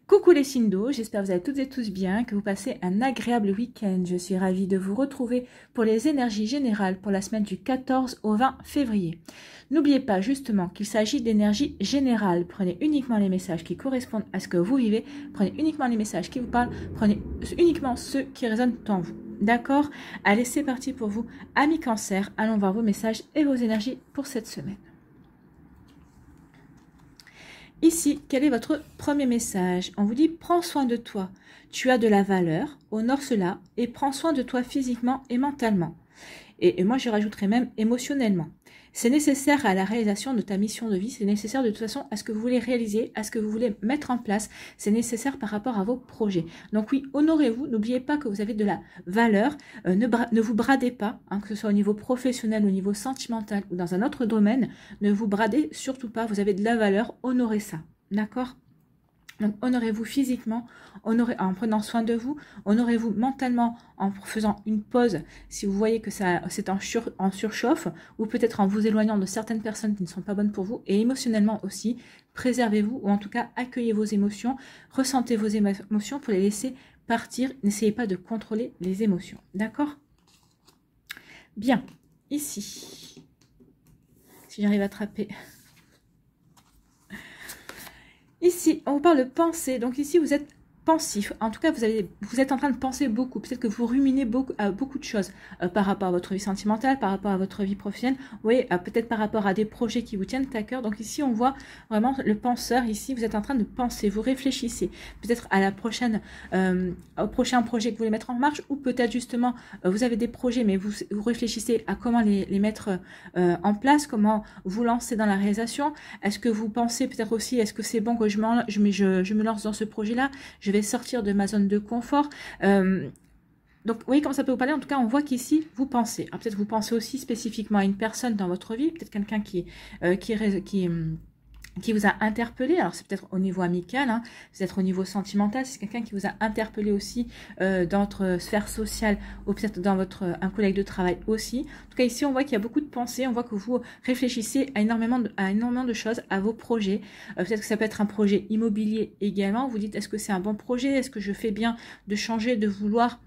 Coucou les signes d'eau, j'espère que vous allez toutes et tous bien, que vous passez un agréable week-end. Je suis ravie de vous retrouver pour les énergies générales pour la semaine du 14 au 20 février. N'oubliez pas justement qu'il s'agit d'énergie générale. Prenez uniquement les messages qui correspondent à ce que vous vivez, prenez uniquement les messages qui vous parlent, prenez uniquement ceux qui résonnent en vous. D'accord? Allez, c'est parti pour vous, amis Cancer. Allons voir vos messages et vos énergies pour cette semaine. Ici, quel est votre premier message? On vous dit, prends soin de toi. Tu as de la valeur, honore cela et prends soin de toi physiquement et mentalement. Et moi, je rajouterais même émotionnellement. C'est nécessaire à la réalisation de ta mission de vie, c'est nécessaire de toute façon à ce que vous voulez réaliser, à ce que vous voulez mettre en place, c'est nécessaire par rapport à vos projets. Donc oui, honorez-vous, n'oubliez pas que vous avez de la valeur, ne vous bradez pas, hein, que ce soit au niveau professionnel, au niveau sentimental ou dans un autre domaine, ne vous bradez surtout pas, vous avez de la valeur, honorez ça, d'accord ? Donc, honorez-vous physiquement, honorez en prenant soin de vous, honorez-vous mentalement en faisant une pause si vous voyez que c'est en surchauffe ou peut-être en vous éloignant de certaines personnes qui ne sont pas bonnes pour vous et émotionnellement aussi, préservez-vous ou en tout cas accueillez vos émotions, ressentez vos émotions pour les laisser partir, n'essayez pas de contrôler les émotions, d'accord? Bien, ici, si j'arrive à attraper... Ici, on vous parle de pensée. Donc ici, vous êtes pensif. En tout cas, vous êtes en train de penser beaucoup. Peut-être que vous ruminez beaucoup de choses par rapport à votre vie sentimentale, par rapport à votre vie professionnelle. Vous voyez, peut-être par rapport à des projets qui vous tiennent à cœur. Donc ici, on voit vraiment le penseur. Ici, vous êtes en train de penser. Vous réfléchissez. Peut-être à la prochaine, au prochain projet que vous voulez mettre en marche. Ou peut-être justement, vous avez des projets, mais vous réfléchissez à comment les mettre en place, comment vous lancer dans la réalisation. Est-ce que vous pensez peut-être aussi, est-ce que c'est bon que je me lance dans ce projet-là? Je vais sortir de ma zone de confort. Donc, vous voyez comment ça peut vous parler. En tout cas, on voit qu'ici, vous pensez. Peut-être vous pensez aussi spécifiquement à une personne dans votre vie, peut-être quelqu'un qui vous a interpellé. Alors, c'est peut-être au niveau amical, hein, peut-être au niveau sentimental. C'est quelqu'un qui vous a interpellé aussi dans votre sphère sociale ou peut-être dans un collègue de travail aussi. En tout cas, ici, on voit qu'il y a beaucoup de pensées. On voit que vous réfléchissez à énormément de choses, à vos projets. Peut-être que ça peut être un projet immobilier également. Vous dites, est-ce que c'est un bon projet? Est-ce que je fais bien de changer, de vouloir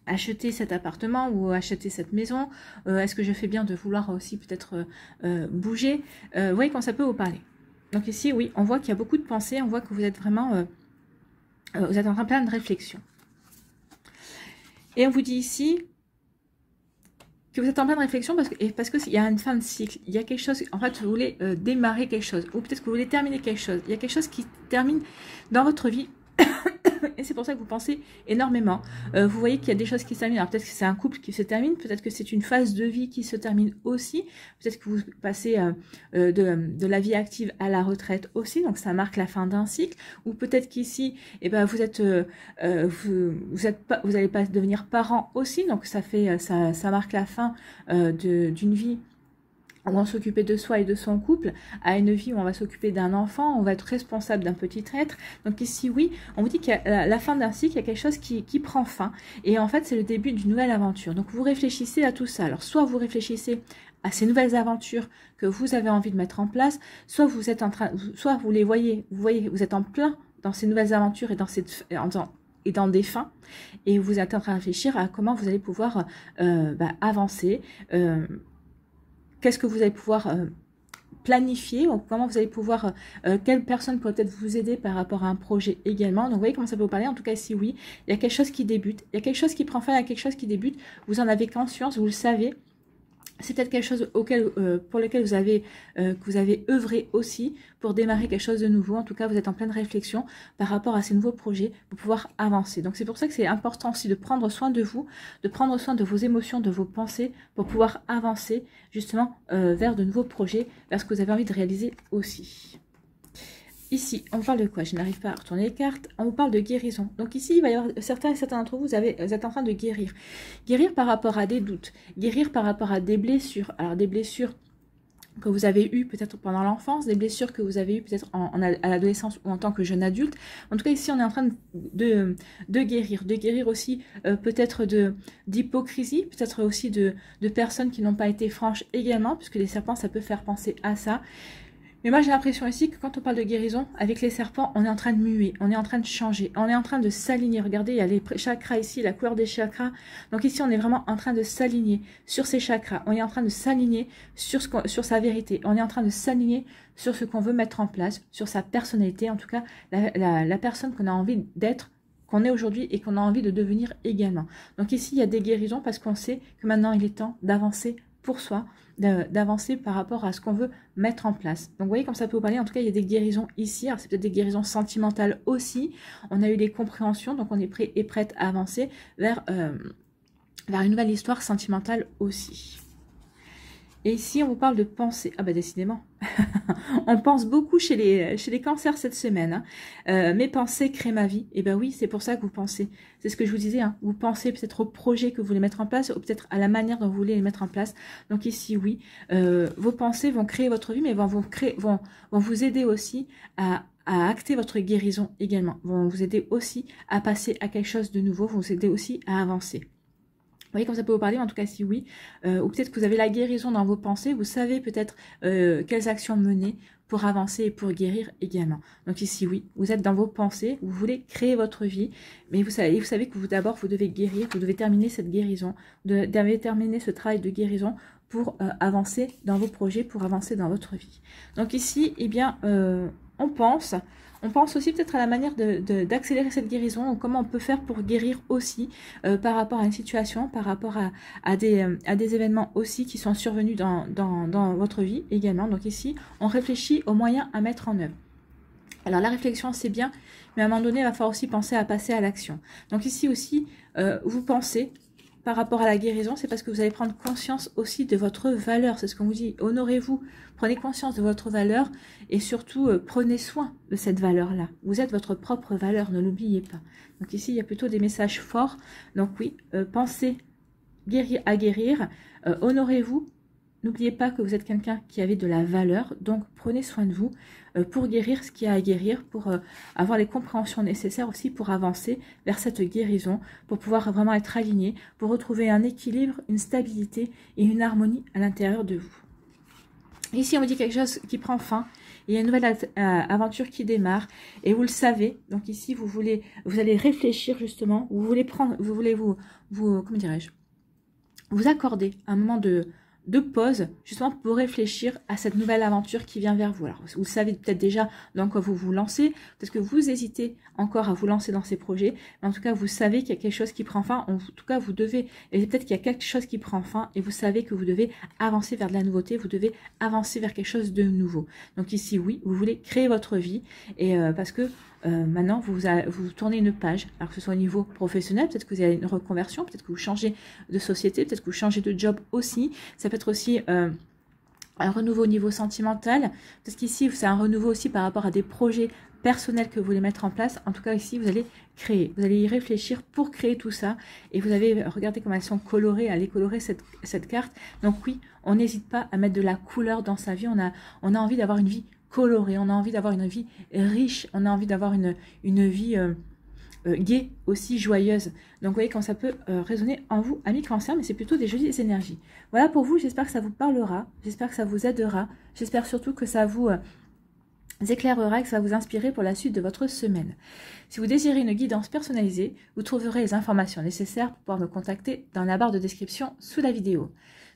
acheter cet appartement ou acheter cette maison? Est-ce que je fais bien de vouloir aussi peut-être bouger? Vous voyez comment ça peut vous parler. Donc ici, oui, on voit qu'il y a beaucoup de pensées, on voit que vous êtes vraiment, vous êtes en train de plein de réflexions. Et on vous dit ici que vous êtes en pleine réflexion parce qu'il y a une fin de cycle, il y a quelque chose, en fait, vous voulez démarrer quelque chose, ou peut-être que vous voulez terminer quelque chose. Il y a quelque chose qui termine dans votre vie. Et c'est pour ça que vous pensez énormément. Vous voyez qu'il y a des choses qui se terminent. Alors peut-être que c'est un couple qui se termine, peut-être que c'est une phase de vie qui se termine aussi. Peut-être que vous passez de la vie active à la retraite aussi, donc ça marque la fin d'un cycle. Ou peut-être qu'ici, eh ben, vous n'allez pas devenir parent aussi, donc ça marque la fin d'une vie où on va s'occuper de soi et de son couple, à une vie où on va s'occuper d'un enfant, on va être responsable d'un petit être. Donc ici, oui, on vous dit qu'à la fin d'un cycle, il y a quelque chose qui prend fin. Et en fait, c'est le début d'une nouvelle aventure. Donc vous réfléchissez à tout ça. Alors soit vous réfléchissez à ces nouvelles aventures que vous avez envie de mettre en place, soit vous êtes soit vous les voyez, vous êtes en plein dans ces nouvelles aventures et dans des fins, et vous êtes en train de réfléchir à comment vous allez pouvoir avancer. Qu'est-ce que vous allez pouvoir planifier, ou comment vous allez pouvoir, quelle personne pourrait peut-être vous aider par rapport à un projet également. Donc vous voyez comment ça peut vous parler. En tout cas ici, oui, il y a quelque chose qui débute, il y a quelque chose qui prend fin, il y a quelque chose qui débute, vous en avez conscience, vous le savez. C'est peut-être quelque chose pour lequel que vous avez œuvré aussi pour démarrer quelque chose de nouveau. En tout cas, vous êtes en pleine réflexion par rapport à ces nouveaux projets pour pouvoir avancer. Donc, c'est pour ça que c'est important aussi de prendre soin de vous, de prendre soin de vos émotions, de vos pensées pour pouvoir avancer justement vers de nouveaux projets, vers ce que vous avez envie de réaliser aussi. Ici, on parle de quoi? Je n'arrive pas à retourner les cartes. On vous parle de guérison. Donc ici, il va y avoir certains d'entre vous, vous êtes en train de guérir. Guérir par rapport à des doutes. Guérir par rapport à des blessures. Alors des blessures que vous avez eues peut-être pendant l'enfance, des blessures que vous avez eues peut-être à l'adolescence ou en tant que jeune adulte. En tout cas, ici, on est en train de guérir. De guérir aussi peut-être d'hypocrisie, peut-être aussi de personnes qui n'ont pas été franches également, puisque les serpents, ça peut faire penser à ça. Mais moi, j'ai l'impression ici que quand on parle de guérison, avec les serpents, on est en train de muer, on est en train de changer, on est en train de s'aligner. Regardez, il y a les chakras ici, la couleur des chakras. Donc ici, on est vraiment en train de s'aligner sur ces chakras. On est en train de s'aligner sur sa vérité. On est en train de s'aligner sur ce qu'on veut mettre en place, sur sa personnalité. En tout cas, la personne qu'on a envie d'être, qu'on est aujourd'hui et qu'on a envie de devenir également. Donc ici, il y a des guérisons parce qu'on sait que maintenant, il est temps d'avancer pour soi, d'avancer par rapport à ce qu'on veut mettre en place. Donc vous voyez comme ça peut vous parler, en tout cas il y a des guérisons ici, alors c'est peut-être des guérisons sentimentales aussi, on a eu des compréhensions, donc on est prêt et prête à avancer vers une nouvelle histoire sentimentale aussi. Et ici, on vous parle de pensée. Ah bah décidément, on pense beaucoup chez les cancers cette semaine. Hein. Mes pensées créent ma vie. Et ben oui, c'est pour ça que vous pensez. C'est ce que je vous disais. Hein. Vous pensez peut-être au projet que vous voulez mettre en place ou peut-être à la manière dont vous voulez les mettre en place. Donc ici, oui, vos pensées vont créer votre vie, mais vont vous aider aussi à acter votre guérison également. Vont vous aider aussi à passer à quelque chose de nouveau. Vont vous aider aussi à avancer. Vous voyez comme ça peut vous parler, en tout cas si oui, ou peut-être que vous avez la guérison dans vos pensées, vous savez peut-être quelles actions mener pour avancer et pour guérir également. Donc ici oui, vous êtes dans vos pensées, vous voulez créer votre vie, mais vous savez que d'abord vous devez guérir, vous devez terminer cette guérison, vous devez terminer ce travail de guérison pour avancer dans vos projets, pour avancer dans votre vie. Donc ici, eh bien, on pense aussi peut-être à la manière d'accélérer cette guérison, ou comment on peut faire pour guérir aussi par rapport à une situation, par rapport à des événements aussi qui sont survenus dans votre vie également. Donc ici, on réfléchit aux moyens à mettre en œuvre. Alors la réflexion c'est bien, mais à un moment donné, il va falloir aussi penser à passer à l'action. Donc ici aussi, vous pensez par rapport à la guérison, c'est parce que vous allez prendre conscience aussi de votre valeur. C'est ce qu'on vous dit. Honorez-vous, prenez conscience de votre valeur et surtout prenez soin de cette valeur-là. Vous êtes votre propre valeur, ne l'oubliez pas. Donc ici, il y a plutôt des messages forts. Donc oui, pensez à guérir, honorez-vous. N'oubliez pas que vous êtes quelqu'un qui avait de la valeur, donc prenez soin de vous pour guérir ce qu'il y a à guérir, pour avoir les compréhensions nécessaires aussi pour avancer vers cette guérison, pour pouvoir vraiment être aligné, pour retrouver un équilibre, une stabilité et une harmonie à l'intérieur de vous. Ici, on vous dit quelque chose qui prend fin. Il y a une nouvelle aventure qui démarre et vous le savez. Donc ici, vous allez réfléchir justement. Vous voulez comment dirais-je, vous accorder un moment de pause, justement pour réfléchir à cette nouvelle aventure qui vient vers vous. Alors, vous savez peut-être déjà dans quoi vous vous lancez, peut-être que vous hésitez encore à vous lancer dans ces projets, mais en tout cas, vous savez qu'il y a quelque chose qui prend fin, en tout cas, vous devez, et peut-être qu'il y a quelque chose qui prend fin, et vous savez que vous devez avancer vers de la nouveauté, vous devez avancer vers quelque chose de nouveau. Donc ici, oui, vous voulez créer votre vie, et parce que maintenant, vous tournez une page, alors que ce soit au niveau professionnel, peut-être que vous avez une reconversion, peut-être que vous changez de société, peut-être que vous changez de job aussi. Ça peut être aussi un renouveau au niveau sentimental, parce qu'ici, c'est un renouveau aussi par rapport à des projets personnels que vous voulez mettre en place. En tout cas, ici, vous allez créer, vous allez y réfléchir pour créer tout ça. Et vous avez, regardez comment elles sont colorées, allez colorer cette carte. Donc oui, on n'hésite pas à mettre de la couleur dans sa vie. On a envie d'avoir une vie colorée, on a envie d'avoir une vie riche, on a envie d'avoir une vie gaie, aussi joyeuse. Donc vous voyez quand ça peut résonner en vous, amis cancer, mais c'est plutôt des jolies énergies. Voilà pour vous, j'espère que ça vous parlera, j'espère que ça vous aidera, j'espère surtout que ça vous éclairera et que ça va vous inspirer pour la suite de votre semaine. Si vous désirez une guidance personnalisée, vous trouverez les informations nécessaires pour pouvoir me contacter dans la barre de description sous la vidéo.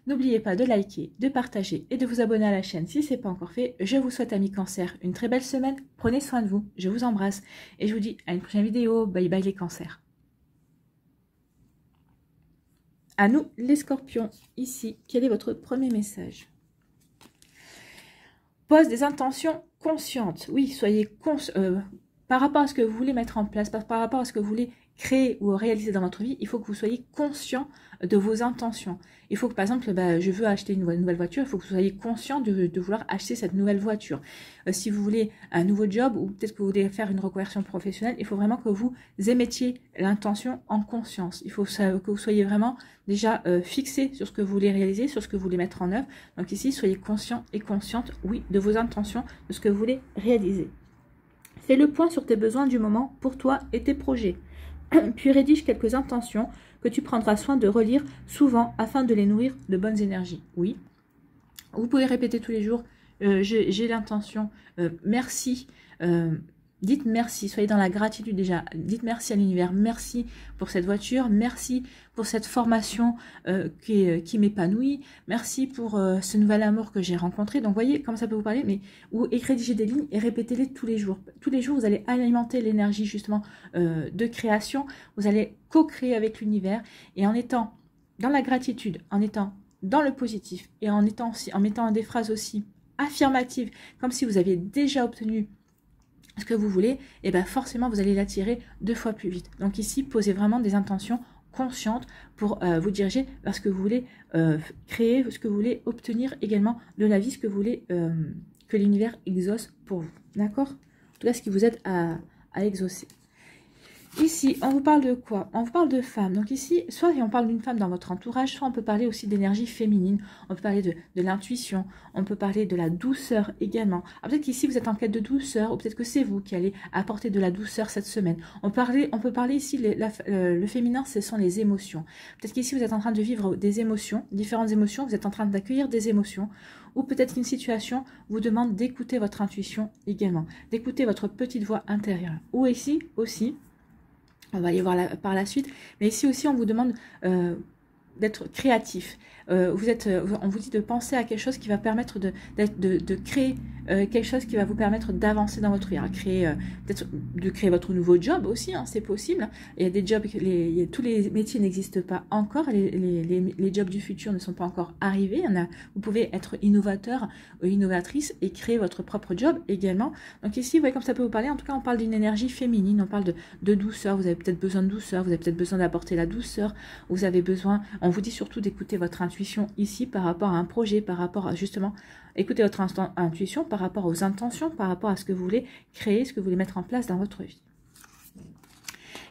N'oubliez pas de liker, de partager et de vous abonner à la chaîne si ce n'est pas encore fait. Je vous souhaite, amis cancer, une très belle semaine. Prenez soin de vous, je vous embrasse et je vous dis à une prochaine vidéo. Bye bye les cancers. À nous les scorpions, ici, quel est votre premier message? Pose des intentions conscientes. Oui, soyez par rapport à ce que vous voulez mettre en place, par rapport à ce que vous voulez créer ou réaliser dans votre vie, il faut que vous soyez conscient de vos intentions. Il faut que, par exemple, je veux acheter une nouvelle voiture, il faut que vous soyez conscient de vouloir acheter cette nouvelle voiture. Si vous voulez un nouveau job ou peut-être que vous voulez faire une reconversion professionnelle, il faut vraiment que vous émettiez l'intention en conscience. Il faut que vous soyez vraiment déjà fixé sur ce que vous voulez réaliser, sur ce que vous voulez mettre en œuvre. Donc ici, soyez conscient et consciente, oui, de vos intentions, de ce que vous voulez réaliser. Fais le point sur tes besoins du moment pour toi et tes projets. Puis rédige quelques intentions que tu prendras soin de relire souvent afin de les nourrir de bonnes énergies. Oui, vous pouvez répéter tous les jours j'ai l'intention, merci, dites merci, soyez dans la gratitude déjà, dites merci à l'univers, merci pour cette voiture, merci pour cette formation qui m'épanouit, merci pour ce nouvel amour que j'ai rencontré. Donc voyez comment ça peut vous parler, mais ou rédigez des lignes et répétez-les tous les jours. Tous les jours, vous allez alimenter l'énergie justement de création, vous allez co-créer avec l'univers, et en étant dans la gratitude, en étant dans le positif, et en mettant des phrases aussi affirmatives, comme si vous aviez déjà obtenu ce que vous voulez, et bien forcément vous allez l'attirer 2 fois plus vite. Donc ici, posez vraiment des intentions conscientes pour vous diriger vers ce que vous voulez créer, ce que vous voulez obtenir également de la vie, ce que vous voulez que l'univers exauce pour vous. D'accord? En tout cas, ce qui vous aide à exaucer. Ici, on vous parle de quoi? On vous parle de femmes. Donc ici, soit on parle d'une femme dans votre entourage, soit on peut parler aussi d'énergie féminine. On peut parler de l'intuition, on peut parler de la douceur également. Peut-être qu'ici, vous êtes en quête de douceur, ou peut-être que c'est vous qui allez apporter de la douceur cette semaine. On peut parler ici, le féminin, ce sont les émotions. Peut-être qu'ici, vous êtes en train de vivre des émotions, différentes émotions, vous êtes en train d'accueillir des émotions, ou peut-être qu'une situation vous demande d'écouter votre intuition également, d'écouter votre petite voix intérieure. Ou ici aussi, on va aller voir par la suite. Mais ici aussi, on vous demande d'être créatif. On vous dit de penser à quelque chose qui va permettre de créer quelque chose qui va vous permettre d'avancer dans votre vie. Peut-être de créer votre nouveau job aussi, hein, c'est possible. Il y a des jobs, tous les métiers n'existent pas encore. Les jobs du futur ne sont pas encore arrivés. Vous pouvez être innovateur ou innovatrice et créer votre propre job également. Donc ici, vous voyez comme ça peut vous parler. En tout cas, on parle d'une énergie féminine, on parle de douceur. Vous avez peut-être besoin de douceur, vous avez peut-être besoin d'apporter la douceur. Vous avez besoin, on vous dit surtout d'écouter votre intuition ici par rapport à un projet, par rapport à justement, écoutez votre intuition par rapport aux intentions, par rapport à ce que vous voulez créer, ce que vous voulez mettre en place dans votre vie.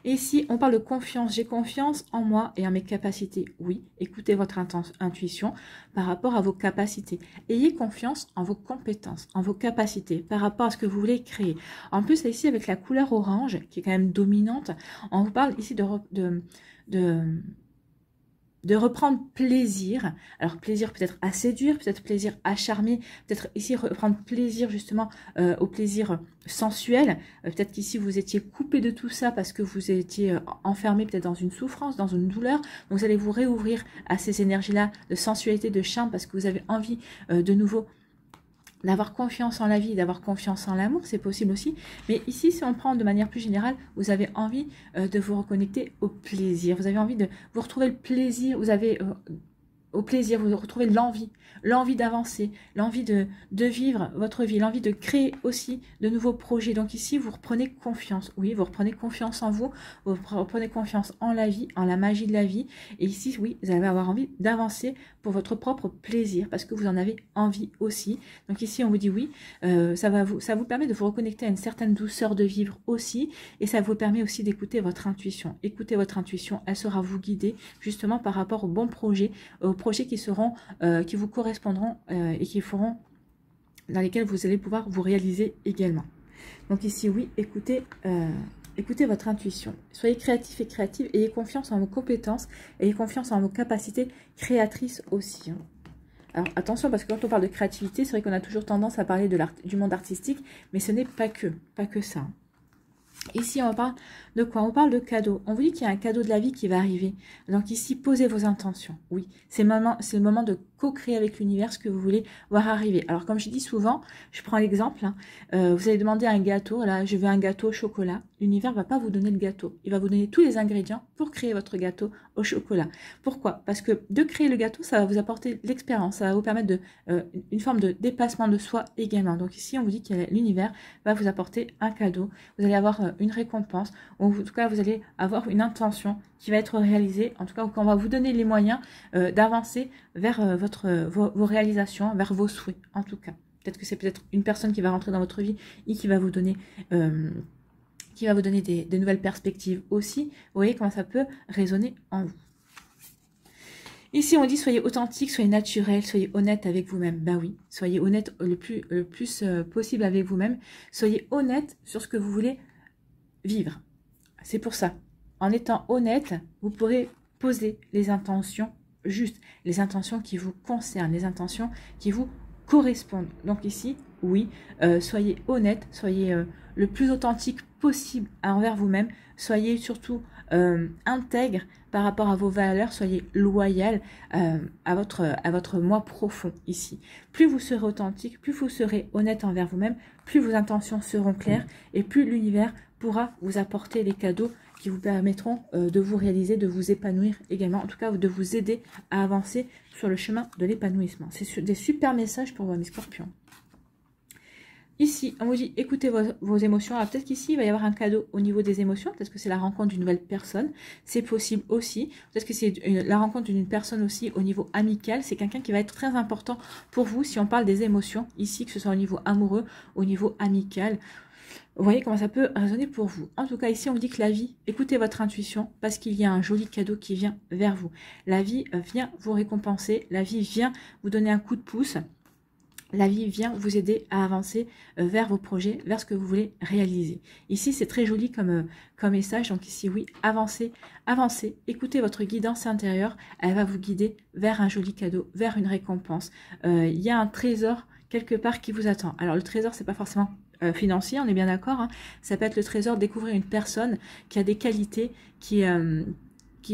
Et ici, on parle de confiance. J'ai confiance en moi et en mes capacités. Oui, écoutez votre intuition par rapport à vos capacités. Ayez confiance en vos compétences, en vos capacités, par rapport à ce que vous voulez créer. En plus, ici, avec la couleur orange, qui est quand même dominante, on vous parle ici de reprendre plaisir. Alors plaisir peut-être à séduire, peut-être plaisir à charmer, peut-être ici reprendre plaisir justement au plaisir sensuel. Peut-être qu'ici vous étiez coupé de tout ça parce que vous étiez enfermé peut-être dans une souffrance, dans une douleur. Donc vous allez vous réouvrir à ces énergies-là de sensualité, de charme, parce que vous avez envie de nouveau d'avoir confiance en la vie, d'avoir confiance en l'amour, c'est possible aussi. Mais ici, si on prend de manière plus générale, vous avez envie de vous reconnecter au plaisir. Vous avez envie de vous retrouver le plaisir, vous avez au plaisir, vous retrouvez l'envie d'avancer, l'envie de vivre votre vie, l'envie de créer aussi de nouveaux projets. Donc ici, vous reprenez confiance. Oui, vous reprenez confiance en vous, vous reprenez confiance en la vie, en la magie de la vie. Et ici, oui, vous allez avoir envie d'avancer pour votre propre plaisir, parce que vous en avez envie aussi. Donc ici, on vous dit oui, ça vous permet de vous reconnecter à une certaine douceur de vivre aussi, et ça vous permet aussi d'écouter votre intuition. Écoutez votre intuition, elle sera vous guider justement par rapport aux bons projets, aux projets qui vous correspondront et dans lesquels vous allez pouvoir vous réaliser également. Donc ici, oui, écoutez votre intuition. Soyez créatif et créative, ayez confiance en vos compétences, ayez confiance en vos capacités créatrices aussi. Alors attention, parce que quand on parle de créativité, c'est vrai qu'on a toujours tendance à parler du monde artistique, mais ce n'est pas que ça. Ici, on parle de quoi? On parle de cadeaux. On vous dit qu'il y a un cadeau de la vie qui va arriver. Donc ici, posez vos intentions. Oui, c'est le moment de co-créer avec l'univers ce que vous voulez voir arriver. Alors, comme je dis souvent, je prends l'exemple. Vous allez demander un gâteau. Là, je veux un gâteau au chocolat. L'univers ne va pas vous donner le gâteau. Il va vous donner tous les ingrédients pour créer votre gâteau au chocolat. Pourquoi? Parce que de créer le gâteau, ça va vous apporter l'expérience. Ça va vous permettre une forme de dépassement de soi également. Donc ici, on vous dit que l'univers va vous apporter un cadeau. Vous allez avoir une récompense, ou en tout cas vous allez avoir une intention qui va être réalisée, en tout cas qu'on va vous donner les moyens d'avancer vers vos réalisations, vers vos souhaits en tout cas. Peut-être que c'est peut-être une personne qui va rentrer dans votre vie et qui va vous donner des nouvelles perspectives aussi. Vous voyez comment ça peut résonner en vous. Ici, on dit soyez authentique, soyez naturel, soyez honnête avec vous-même. Ben oui, soyez honnête le plus possible avec vous-même. Soyez honnête sur ce que vous voulez vivre. C'est pour ça. En étant honnête, vous pourrez poser les intentions justes, les intentions qui vous concernent, les intentions qui vous correspondent. Donc ici, oui, soyez honnête, soyez le plus authentique possible envers vous-même, soyez surtout intègre par rapport à vos valeurs, soyez loyal à votre moi profond ici. Plus vous serez authentique, plus vous serez honnête envers vous-même, plus vos intentions seront claires et plus l'univers pourra vous apporter les cadeaux qui vous permettront de vous réaliser, de vous épanouir également, en tout cas de vous aider à avancer sur le chemin de l'épanouissement. C'est des super messages pour vous, mes scorpions. Ici, on vous dit, écoutez vos émotions. Alors peut-être qu'ici, il va y avoir un cadeau au niveau des émotions. Peut-être que c'est la rencontre d'une nouvelle personne. C'est possible aussi. Peut-être que c'est la rencontre d'une personne aussi au niveau amical. C'est quelqu'un qui va être très important pour vous si on parle des émotions. Ici, que ce soit au niveau amoureux, au niveau amical. Vous voyez comment ça peut résonner pour vous. En tout cas, ici, on vous dit que la vie, écoutez votre intuition parce qu'il y a un joli cadeau qui vient vers vous. La vie vient vous récompenser. La vie vient vous donner un coup de pouce. La vie vient vous aider à avancer vers vos projets, vers ce que vous voulez réaliser. Ici, c'est très joli comme message. Donc ici, oui, avancez, avancez. Écoutez votre guidance intérieure. Elle va vous guider vers un joli cadeau, vers une récompense. Il y a un trésor quelque part qui vous attend. Alors, le trésor, c'est pas forcément financier, on est bien d'accord. Hein. Ça peut être le trésor, découvrir une personne qui a des qualités qui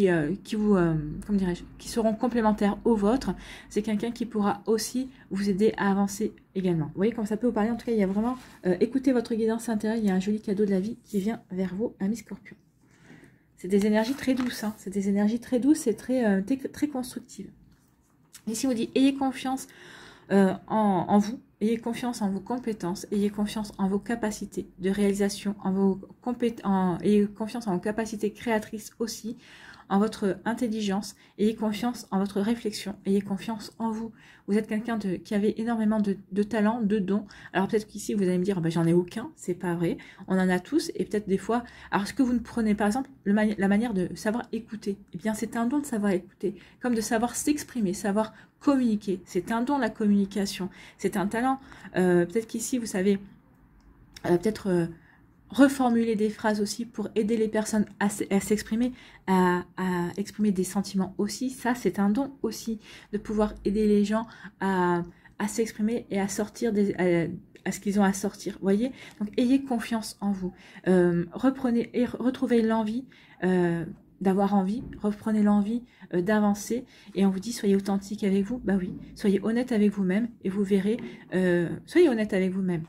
comment dirais-je, qui seront complémentaires aux vôtres. C'est quelqu'un qui pourra aussi vous aider à avancer également. Vous voyez comme ça peut vous parler. En tout cas, il y a vraiment, écoutez votre guidance intérieure, il y a un joli cadeau de la vie qui vient vers vous, amis scorpions. C'est des énergies très douces, hein. C'est des énergies très douces et très constructives. Ici, on vous dit, ayez confiance en vous, ayez confiance en vos compétences, ayez confiance en vos capacités de réalisation, ayez confiance en vos capacités créatrices aussi, en votre intelligence, ayez confiance en votre réflexion, ayez confiance en vous. Vous êtes quelqu'un qui avait énormément de talents, de dons. Alors peut-être qu'ici vous allez me dire, bah, j'en ai aucun, c'est pas vrai. On en a tous et peut-être des fois. Alors ce que vous ne prenez par exemple, la manière de savoir écouter, eh bien c'est un don de savoir écouter, comme de savoir s'exprimer, savoir communiquer. C'est un don la communication, c'est un talent. Peut-être qu'ici vous savez, peut-être reformuler des phrases aussi pour aider les personnes à s'exprimer, à exprimer des sentiments aussi. Ça, c'est un don aussi, de pouvoir aider les gens à s'exprimer et à sortir à ce qu'ils ont à sortir. Voyez, donc ayez confiance en vous. Reprenez et retrouvez l'envie d'avoir envie, reprenez l'envie d'avancer et on vous dit soyez authentique avec vous. Bah oui, soyez honnête avec vous-même et vous verrez, soyez honnête avec vous-même.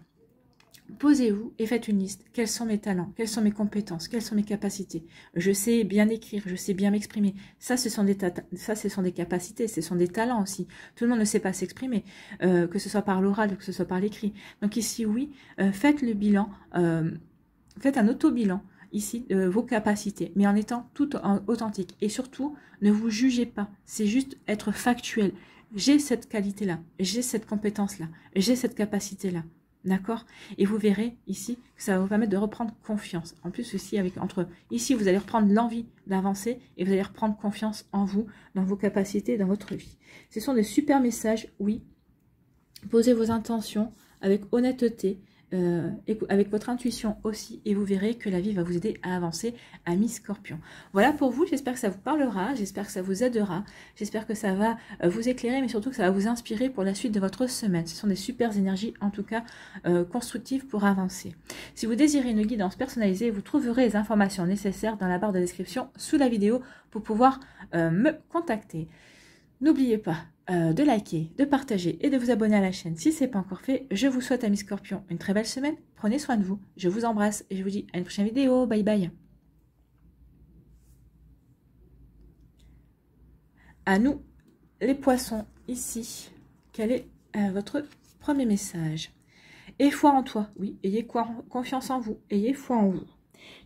Posez-vous et faites une liste. Quels sont mes talents? Quelles sont mes compétences? Quelles sont mes capacités? Je sais bien écrire, je sais bien m'exprimer. Ça, ce sont des capacités, ce sont des talents aussi. Tout le monde ne sait pas s'exprimer, que ce soit par l'oral, que ce soit par l'écrit. Donc ici, oui, faites le bilan, faites un auto-bilan ici de vos capacités, mais en étant tout authentique. Et surtout, ne vous jugez pas. C'est juste être factuel. J'ai cette qualité-là, j'ai cette compétence-là, j'ai cette capacité-là. D'accord? Et vous verrez ici que ça va vous permettre de reprendre confiance. En plus, ici, ici, vous allez reprendre l'envie d'avancer et vous allez reprendre confiance en vous, dans vos capacités, dans votre vie. Ce sont des super messages, oui. Posez vos intentions avec honnêteté, avec votre intuition aussi, et vous verrez que la vie va vous aider à avancer, amis scorpions. Voilà pour vous, j'espère que ça vous parlera, j'espère que ça vous aidera, j'espère que ça va vous éclairer, mais surtout que ça va vous inspirer pour la suite de votre semaine. Ce sont des super énergies, en tout cas, constructives pour avancer. Si vous désirez une guidance personnalisée, vous trouverez les informations nécessaires dans la barre de description sous la vidéo pour pouvoir me contacter. N'oubliez pas de liker, de partager et de vous abonner à la chaîne si ce n'est pas encore fait. Je vous souhaite, amis scorpions, une très belle semaine. Prenez soin de vous. Je vous embrasse et je vous dis à une prochaine vidéo. Bye bye. À nous, les poissons, ici. Quel est votre premier message? Aie foi en toi. Oui, ayez confiance en vous. Ayez foi en vous.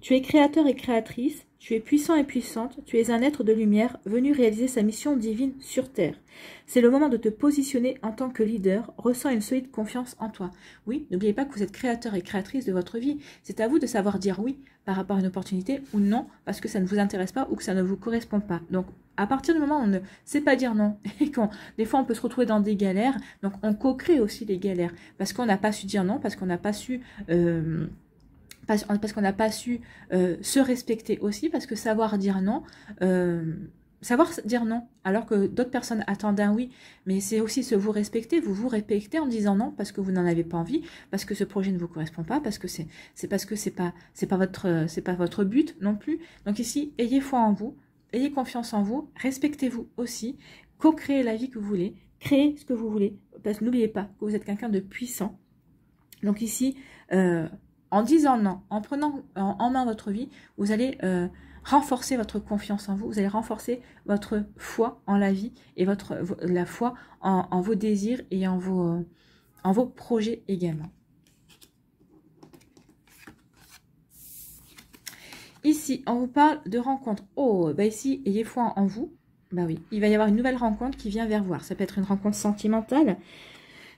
Tu es créateur et créatrice. Tu es puissant et puissante, tu es un être de lumière venu réaliser sa mission divine sur Terre. C'est le moment de te positionner en tant que leader, ressens une solide confiance en toi. Oui, n'oubliez pas que vous êtes créateur et créatrice de votre vie. C'est à vous de savoir dire oui par rapport à une opportunité ou non parce que ça ne vous intéresse pas ou que ça ne vous correspond pas. Donc, à partir du moment où on ne sait pas dire non, et des fois on peut se retrouver dans des galères, donc on co-crée aussi les galères parce qu'on n'a pas su dire non, parce qu'on n'a pas su... parce qu'on n'a pas su se respecter aussi, parce que savoir dire non, savoir dire non, alors que d'autres personnes attendent un oui, mais c'est aussi se vous respecter, vous vous respectez en disant non parce que vous n'en avez pas envie, parce que ce projet ne vous correspond pas, parce que c'est pas votre but non plus. Donc ici, ayez foi en vous, ayez confiance en vous, respectez-vous aussi, co-créez la vie que vous voulez, créez ce que vous voulez, parce que n'oubliez pas que vous êtes quelqu'un de puissant. Donc ici, en disant non, en prenant en main votre vie, vous allez renforcer votre confiance en vous, vous allez renforcer votre foi en la vie et la foi en vos désirs et en vos projets également. Ici, on vous parle de rencontre. Oh, bah ici, ayez foi en vous. Bah oui, il va y avoir une nouvelle rencontre qui vient vers vous. Ça peut être une rencontre sentimentale,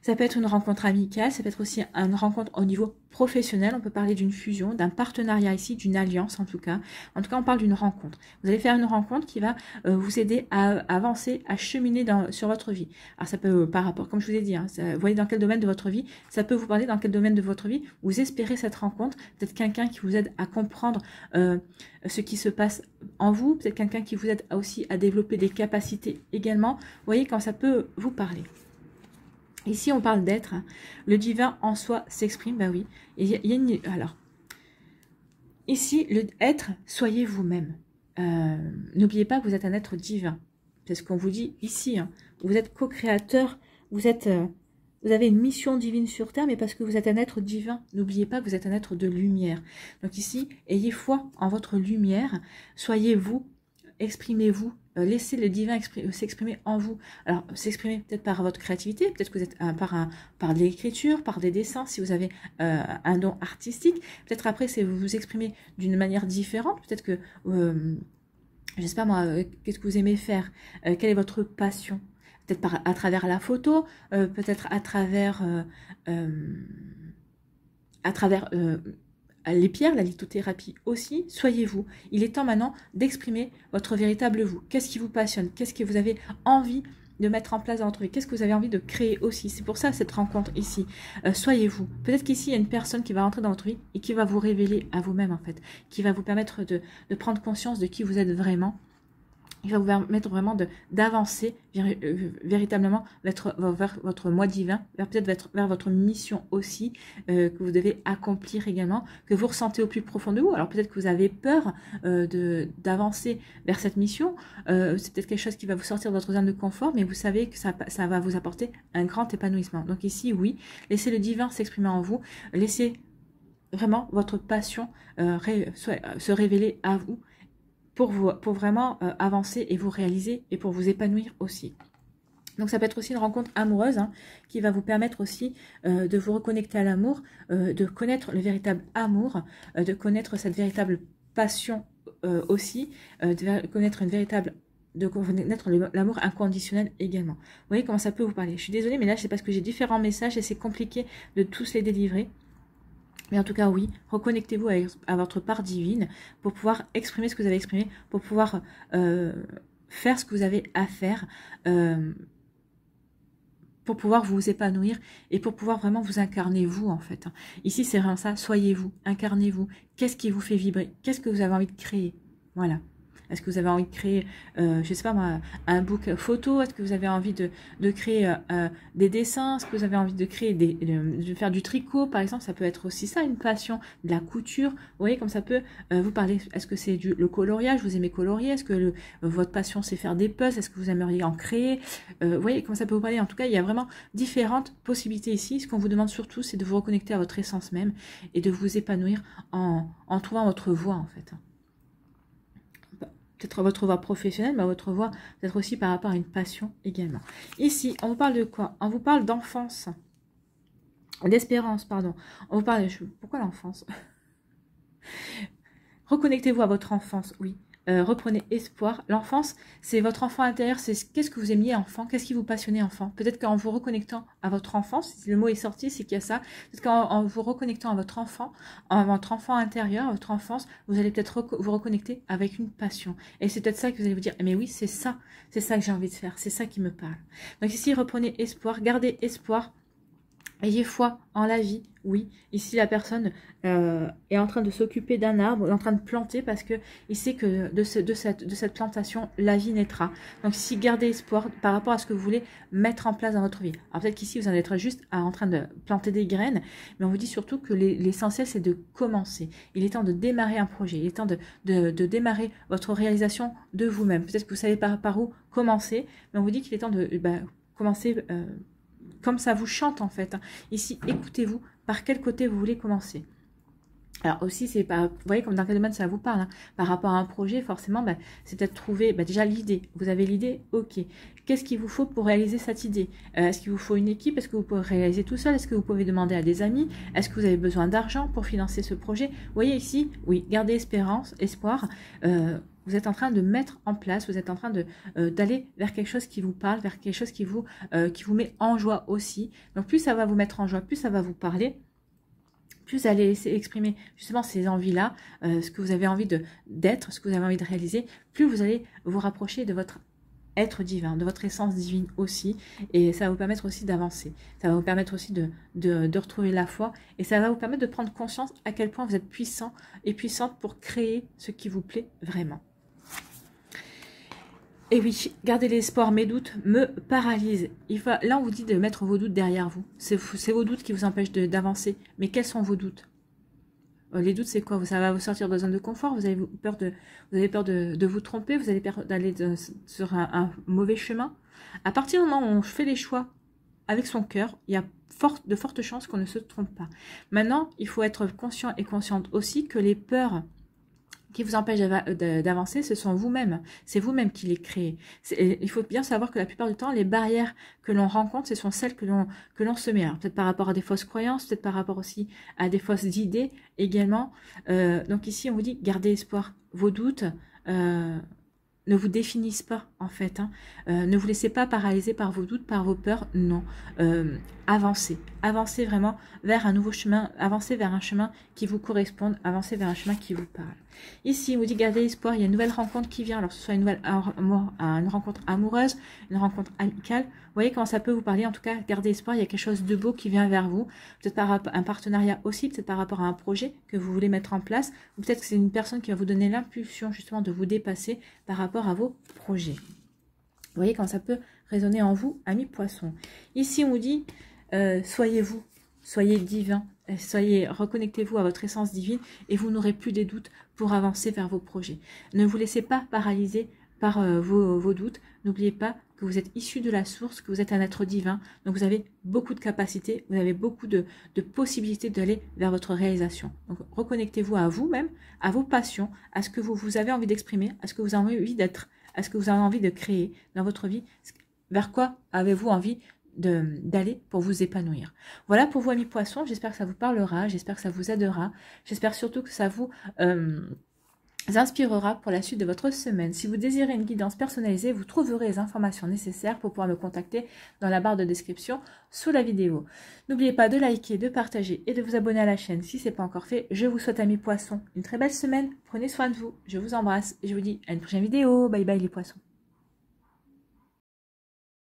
ça peut être une rencontre amicale, ça peut être aussi une rencontre au niveau professionnel. On peut parler d'une fusion, d'un partenariat ici, d'une alliance en tout cas. En tout cas, on parle d'une rencontre. Vous allez faire une rencontre qui va vous aider à avancer, à cheminer sur votre vie. Alors ça peut, par rapport, comme je vous ai dit, vous voyez dans quel domaine de votre vie, ça peut vous parler dans quel domaine de votre vie vous espérez cette rencontre. Peut-être quelqu'un qui vous aide à comprendre ce qui se passe en vous. Peut-être quelqu'un qui vous aide aussi à développer des capacités également. Vous voyez quand ça peut vous parler. Ici, on parle d'être. Le divin en soi s'exprime. Bah oui. Alors, ici, le être, soyez vous-même. N'oubliez pas que vous êtes un être divin. C'est ce qu'on vous dit ici. Vous êtes co-créateur. Vous avez une mission divine sur Terre, mais parce que vous êtes un être divin. N'oubliez pas que vous êtes un être de lumière. Donc ici, ayez foi en votre lumière. Soyez vous. Exprimez-vous. Laissez le divin s'exprimer en vous. Alors, s'exprimer peut-être par votre créativité, peut-être que vous êtes par de l'écriture, par des dessins, si vous avez un don artistique. Peut-être après, c'est vous vous exprimez d'une manière différente. Peut-être que, je sais pas moi, qu'est-ce que vous aimez faire, quelle est votre passion. Peut-être à travers la photo, peut-être à travers les pierres, la lithothérapie aussi, soyez vous. Il est temps maintenant d'exprimer votre véritable vous. Qu'est-ce qui vous passionne? Qu'est-ce que vous avez envie de mettre en place dans votre vie? Qu'est-ce que vous avez envie de créer aussi? C'est pour ça cette rencontre ici. Soyez vous. Peut-être qu'ici, il y a une personne qui va rentrer dans votre vie et qui va vous révéler à vous-même en fait, qui va vous permettre de prendre conscience de qui vous êtes vraiment. Il va vous permettre vraiment d'avancer véritablement vers votre moi divin, peut-être vers votre mission aussi, que vous devez accomplir également, que vous ressentez au plus profond de vous. Alors peut-être que vous avez peur d'avancer vers cette mission, c'est peut-être quelque chose qui va vous sortir de votre zone de confort, mais vous savez que ça va vous apporter un grand épanouissement. Donc ici, oui, laissez le divin s'exprimer en vous, laissez vraiment votre passion se révéler à vous, pour vraiment avancer et vous réaliser et pour vous épanouir aussi. Donc ça peut être aussi une rencontre amoureuse qui va vous permettre aussi de vous reconnecter à l'amour, de connaître le véritable amour, de connaître cette véritable passion aussi, de connaître l'amour inconditionnel également. Vous voyez comment ça peut vous parler. Je suis désolée, mais là c'est parce que j'ai différents messages et c'est compliqué de tous les délivrer. Mais en tout cas, oui, reconnectez-vous à votre part divine pour pouvoir exprimer ce que vous avez exprimé, pour pouvoir faire ce que vous avez à faire, pour pouvoir vous épanouir et pour pouvoir vraiment vous incarner vous en fait. Ici, c'est vraiment ça, soyez-vous, incarnez-vous. Qu'est-ce qui vous fait vibrer? Qu'est-ce que vous avez envie de créer? Voilà. Est-ce que vous avez envie de créer, je sais pas moi, un book photo? Est-ce que vous avez envie de créer des dessins? Est-ce que vous avez envie de créer de faire du tricot, par exemple? Ça peut être aussi ça, une passion, de la couture. Vous voyez, comme ça peut vous parler. Est-ce que c'est le coloriage? Vous aimez colorier? Est-ce que votre passion, c'est faire des puzzles? Est-ce que vous aimeriez en créer? Vous voyez, comme ça peut vous parler. En tout cas, il y a vraiment différentes possibilités ici. Ce qu'on vous demande surtout, c'est de vous reconnecter à votre essence même et de vous épanouir en trouvant votre voie, en fait. Peut-être votre voie professionnelle, mais votre voie peut-être aussi par rapport à une passion également. Ici, on vous parle de quoi? On vous parle d'enfance, d'espérance, pardon. On vous parle pourquoi l'enfance? Reconnectez-vous à votre enfance, oui. Reprenez espoir. L'enfance, c'est votre enfant intérieur, c'est qu'est-ce que vous aimiez enfant, qu'est-ce qui vous passionnait enfant. Peut-être qu'en vous reconnectant à votre enfance, si le mot est sorti, c'est qu'il y a ça. Peut-être qu'en vous reconnectant à votre enfant intérieur, à votre enfance, vous allez peut-être vous reconnecter avec une passion. Et c'est peut-être ça que vous allez vous dire, mais oui, c'est ça que j'ai envie de faire, c'est ça qui me parle. Donc ici, reprenez espoir, gardez espoir. Ayez foi en la vie, oui. Ici, la personne est en train de s'occuper d'un arbre, est en train de planter parce que il sait que de cette plantation, la vie naîtra. Donc, ici, gardez espoir par rapport à ce que vous voulez mettre en place dans votre vie. Alors, peut-être qu'ici, vous en êtes juste en train de planter des graines, mais on vous dit surtout que l'essentiel, c'est de commencer. Il est temps de démarrer un projet. Il est temps de démarrer votre réalisation de vous-même. Peut-être que vous savez par où commencer, mais on vous dit qu'il est temps de commencer... comme ça vous chante en fait. Ici, écoutez-vous, par quel côté vous voulez commencer. Alors aussi, c'est pas, vous voyez comme dans quel domaine ça vous parle. Par rapport à un projet, forcément, c'est peut-être trouver déjà l'idée. Vous avez l'idée, ok. Qu'est-ce qu'il vous faut pour réaliser cette idée? Est-ce qu'il vous faut une équipe? Est-ce que vous pouvez réaliser tout seul? Est-ce que vous pouvez demander à des amis? Est-ce que vous avez besoin d'argent pour financer ce projet? Vous voyez ici, oui, gardez espoir. Vous êtes en train de mettre en place, vous êtes en train d'aller vers quelque chose qui vous parle, vers quelque chose qui vous met en joie aussi. Donc plus ça va vous mettre en joie, plus ça va vous parler, plus vous allez exprimer justement ces envies-là, ce que vous avez envie d'être, ce que vous avez envie de réaliser, plus vous allez vous rapprocher de votre être divin, de votre essence divine aussi, et ça va vous permettre aussi d'avancer, ça va vous permettre aussi de retrouver la foi, et ça va vous permettre de prendre conscience à quel point vous êtes puissant et puissante pour créer ce qui vous plaît vraiment. Et oui, gardez l'espoir, mes doutes me paralysent. Là, on vous dit de mettre vos doutes derrière vous. C'est vos doutes qui vous empêchent d'avancer. Mais quels sont vos doutes? Les doutes, c'est quoi? Ça va vous sortir de la zone de confort, vous avez peur de vous tromper, vous avez peur d'aller sur un mauvais chemin. À partir du moment où on fait les choix avec son cœur, il y a de fortes chances qu'on ne se trompe pas. Maintenant, il faut être conscient et consciente aussi que les peurs qui vous empêchent d'avancer, ce sont vous-même. C'est vous-même qui les créez. Il faut bien savoir que la plupart du temps, les barrières que l'on rencontre, ce sont celles que l'on se met. Alors peut-être par rapport à des fausses croyances, peut-être par rapport aussi à des fausses idées également. Donc ici, on vous dit, gardez espoir. Vos doutes ne vous définissent pas, en fait. Ne vous laissez pas paralyser par vos doutes, par vos peurs. Non. Avancez. Avancez vraiment vers un nouveau chemin. Avancez vers un chemin qui vous corresponde. Avancez vers un chemin qui vous parle. Ici, on vous dit gardez espoir, il y a une nouvelle rencontre qui vient. Alors, que ce soit une rencontre amoureuse, une rencontre amicale. Vous voyez comment ça peut vous parler. En tout cas, gardez espoir, il y a quelque chose de beau qui vient vers vous. Peut-être par un partenariat aussi, peut-être par rapport à un projet que vous voulez mettre en place. Ou peut-être que c'est une personne qui va vous donner l'impulsion justement de vous dépasser par rapport à vos projets. Vous voyez comment ça peut résonner en vous, amis poissons. Ici, on vous dit, soyez vous, soyez divin. Reconnectez-vous à votre essence divine et vous n'aurez plus des doutes pour avancer vers vos projets. Ne vous laissez pas paralyser par vos doutes. N'oubliez pas que vous êtes issu de la source, que vous êtes un être divin. Donc vous avez beaucoup de capacités, vous avez beaucoup de possibilités d'aller vers votre réalisation. Donc reconnectez-vous à vous-même, à vos passions, à ce que vous avez envie d'exprimer, à ce que vous avez envie d'être, à ce que vous avez envie de créer dans votre vie. Vers quoi avez-vous envie d'aller pour vous épanouir. Voilà pour vous, amis poissons, j'espère que ça vous parlera, j'espère que ça vous aidera, j'espère surtout que ça vous inspirera pour la suite de votre semaine. Si vous désirez une guidance personnalisée, vous trouverez les informations nécessaires pour pouvoir me contacter dans la barre de description sous la vidéo. N'oubliez pas de liker, de partager et de vous abonner à la chaîne si ce n'est pas encore fait. Je vous souhaite, amis poissons, une très belle semaine, prenez soin de vous, je vous embrasse et je vous dis à une prochaine vidéo, bye bye les poissons.